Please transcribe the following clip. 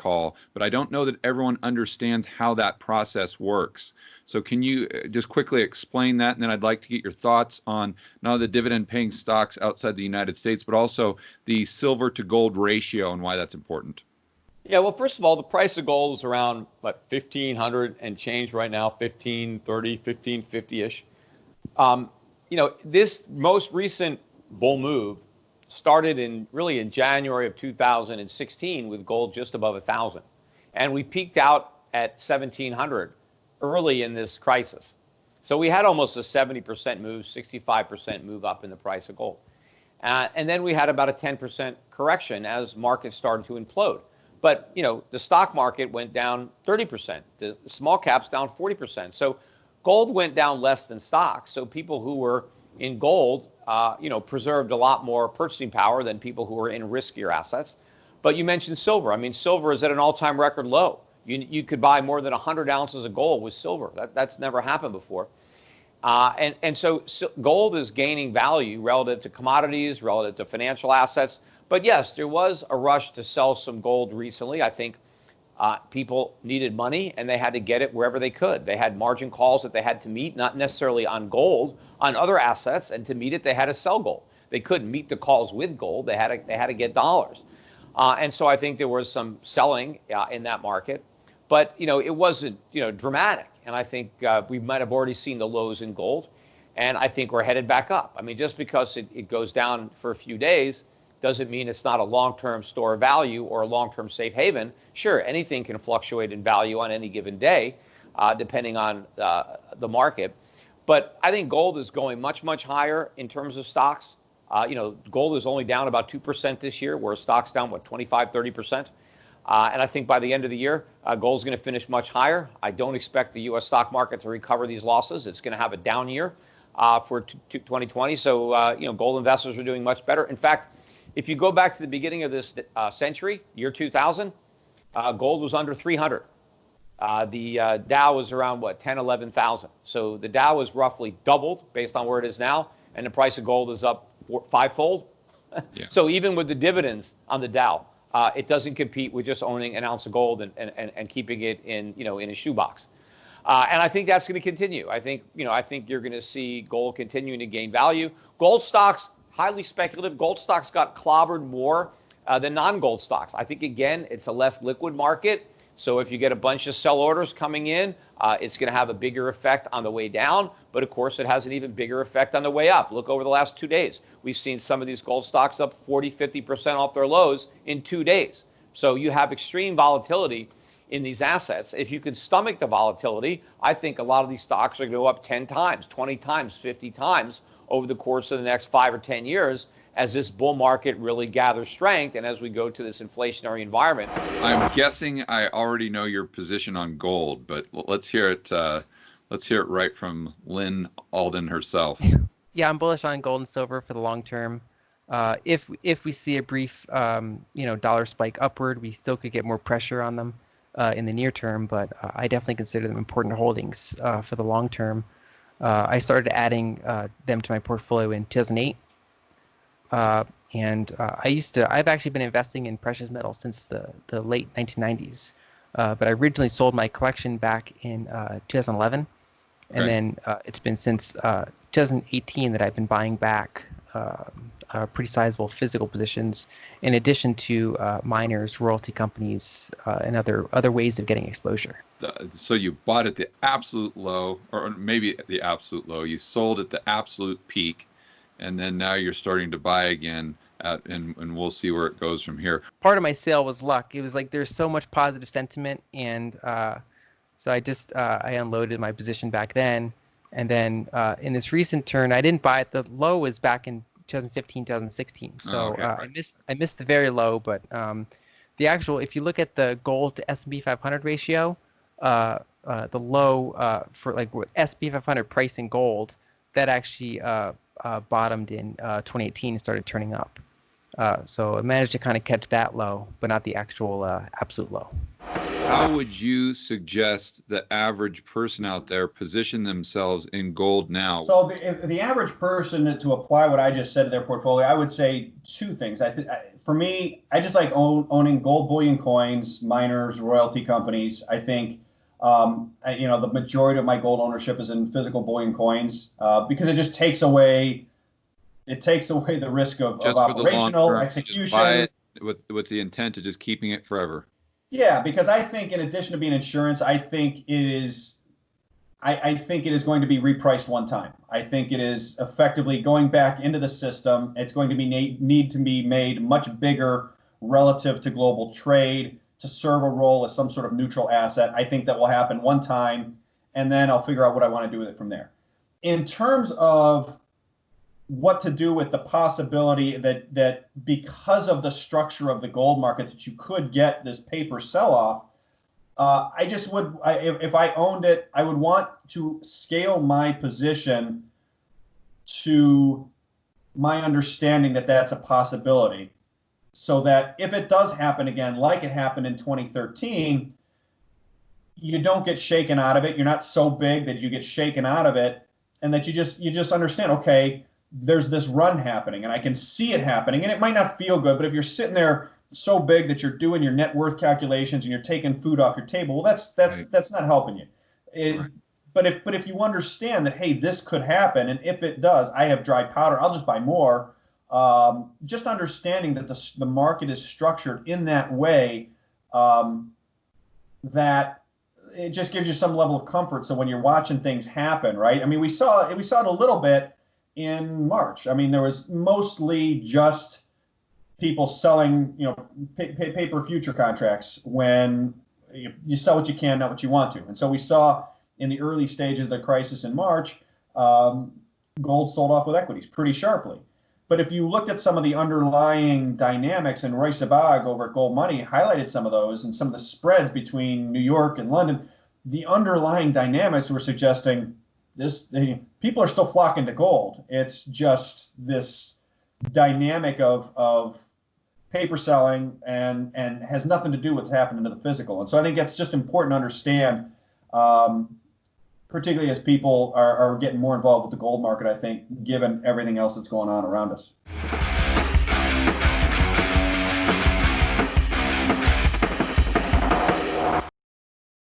call, but I don't know that everyone understands how that process works. So can you just quickly explain that? And then I'd like to get your thoughts on not only the dividend paying stocks outside the United States, but also the silver to gold ratio and why that's important. Yeah, well, first of all, the price of gold is around, what, 1,500 and change right now, 1,530, 1,550-ish. This most recent bull move started really in January of 2016 with gold just above 1,000. And we peaked out at 1,700 early in this crisis. So we had almost a 70% move, 65% move up in the price of gold. And then we had about a 10% correction as markets started to implode. But, the stock market went down 30%. The small caps down 40%. So gold went down less than stocks. So people who were in gold, preserved a lot more purchasing power than people who were in riskier assets. But you mentioned silver. I mean, silver is at an all-time record low. You could buy more than 100 ounces of gold with silver. That's never happened before. So gold is gaining value relative to commodities, relative to financial assets. But yes, there was a rush to sell some gold recently. I think people needed money and they had to get it wherever they could. They had margin calls that they had to meet, not necessarily on gold, on other assets. And to meet it, they had to sell gold. They couldn't meet the calls with gold. They had to get dollars. And so I think there was some selling in that market. But, it wasn't, dramatic. And I think we might have already seen the lows in gold. And I think we're headed back up. I mean, just because it goes down for a few days doesn't mean it's not a long-term store of value or a long-term safe haven. Sure, anything can fluctuate in value on any given day, depending on the market. But I think gold is going much, much higher in terms of stocks. Gold is only down about 2% this year, where stock's down, 25, 30%. And I think by the end of the year, gold's going to finish much higher. I don't expect the U.S. stock market to recover these losses. It's going to have a down year for 2020. So, gold investors are doing much better. In fact, if you go back to the beginning of this century, year 2000, gold was under 300. The Dow was around, 10, 11,000. So the Dow was roughly doubled based on where it is now. And the price of gold is up fivefold. Yeah. So even with the dividends on the Dow, it doesn't compete with just owning an ounce of gold and keeping it in a shoebox. And I think that's going to continue. I think you're going to see gold continuing to gain value. Gold stocks, highly speculative. Gold stocks got clobbered more than non-gold stocks. I think, again, it's a less liquid market. So if you get a bunch of sell orders coming in, it's going to have a bigger effect on the way down. But, of course, it has an even bigger effect on the way up. Look over the last 2 days. We've seen some of these gold stocks up 40, 50% off their lows in 2 days. So you have extreme volatility in these assets. If you can stomach the volatility, I think a lot of these stocks are going to go up 10 times, 20 times, 50 times over the course of the next 5 or 10 years as this bull market really gathers strength and as we go to this inflationary environment. I'm guessing I already know your position on gold, but let's hear it. Let's hear it right from Lynn Alden herself. Yeah, I'm bullish on gold and silver for the long term. If we see a brief, dollar spike upward, we still could get more pressure on them in the near term. But I definitely consider them important holdings for the long term. I started adding them to my portfolio in 2008. I've actually been investing in precious metals since the late 1990s. But I originally sold my collection back in 2011. And then it's been since 2018 that I've been buying back pretty sizable physical positions, in addition to miners, royalty companies, and other ways of getting exposure. So you bought at the absolute low, or maybe at the absolute low. You sold at the absolute peak, and then now you're starting to buy again. And we'll see where it goes from here. Part of my sale was luck. It was like there's so much positive sentiment, and so I unloaded my position back then. And then in this recent turn, I didn't buy it. The low was back in 2015, 2016. So I missed the very low. But the actual, if you look at the gold to S&P 500 ratio, the low for like S&P 500 price in gold, that actually bottomed in 2018 and started turning up. So I managed to kind of catch that low, but not the actual absolute low. How would you suggest the average person out there position themselves in gold now? So the average person, to apply what I just said to their portfolio, I would say two things. for me, I just like owning gold bullion coins, miners, royalty companies. I think, the majority of my gold ownership is in physical bullion coins because it just takes away the risk of Just for the long operational term, just buy execution. it with the intent of just keeping it forever. Yeah, because I think in addition to being insurance, I think it is going to be repriced one time. I think it is effectively going back into the system. It's going to be need to be made much bigger relative to global trade to serve a role as some sort of neutral asset. I think that will happen one time, and then I'll figure out what I want to do with it from there. In terms of what to do with the possibility that because of the structure of the gold market that you could get this paper sell-off, if I owned it, I would want to scale my position to my understanding that that's a possibility, so that if it does happen again, like it happened in 2013, you don't get shaken out of it. You're not so big that you get shaken out of it, and that you just understand, okay, there's this run happening, and I can see it happening, and it might not feel good, but if you're sitting there so big that you're doing your net worth calculations and you're taking food off your table, well, that's not helping you. Right. But if you understand that, hey, this could happen, and if it does, I have dry powder, I'll just buy more. Just understanding that the market is structured in that way, that it just gives you some level of comfort. So when you're watching things happen, right? I mean, we saw it a little bit in March. I mean, there was mostly just people selling, paper future contracts when you sell what you can, not what you want to. And so we saw in the early stages of the crisis in March, gold sold off with equities pretty sharply. But if you looked at some of the underlying dynamics, and Roy Sabag over at Gold Money highlighted some of those, and some of the spreads between New York and London, the underlying dynamics were suggesting people are still flocking to gold. It's just this dynamic of paper selling and has nothing to do with what's happening to the physical. And so I think that's just important to understand, particularly as people are getting more involved with the gold market, I think, given everything else that's going on around us.